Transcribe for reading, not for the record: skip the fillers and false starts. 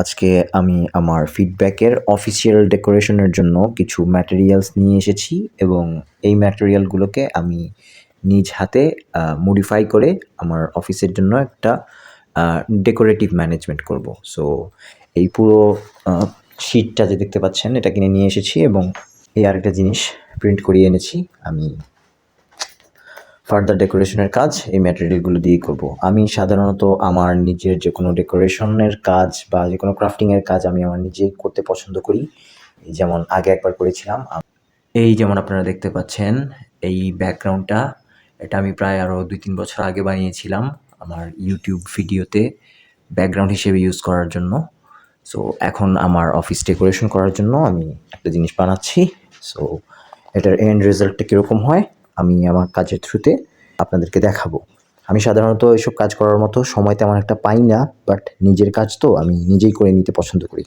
আজকে আমি আমার ফিডব্যাকের অফিসিয়াল ডেকোরেশনের জন্য কিছু ম্যাটেরিয়ালস নিয়ে এসেছি এবং এই ম্যাটেরিয়ালগুলোকে আমি নিজ হাতে মডিফাই করে আমার অফিসের জন্য একটা ডেকোরেটিভ ম্যানেজমেন্ট করব। সো এই পুরো শিটটা যে দেখতে পাচ্ছেন এটা কিনে নিয়ে এসেছি এবং এই আরেকটা জিনিস প্রিন্ট করিয়ে এনেছি। আমি ফার্দার ডেকোরেশনের কাজ এই ম্যাটেরিয়ালগুলো দিয়েই করব। আমি সাধারণত আমার নিজের যে কোনো ডেকোরেশনের কাজ বা যে কোনো ক্রাফটিংয়ের কাজ আমি আমার নিজেই করতে পছন্দ করি। যেমন আগে একবার করেছিলাম। এই যেমন আপনারা দেখতে পাচ্ছেন এই ব্যাকগ্রাউন্ডটা, এটা আমি প্রায় আরও 2-3 বছর আগে বানিয়েছিলাম আমার ইউটিউব ভিডিওতে ব্যাকগ্রাউন্ড হিসেবে ইউজ করার জন্য। সো এখন আমার অফিস ডেকোরেশন করার জন্য আমি একটা জিনিস বানাচ্ছি। সো এটার এন্ড রেজাল্টটা কীরকম হয় আমি আমার কাজের থ্রুতে আপনাদেরকে দেখাবো। আমি সাধারণত এসব কাজ করার মতো সময় তেমন একটা পাই না, বাট নিজের কাজ তো আমি নিজেই করে নিতে পছন্দ করি।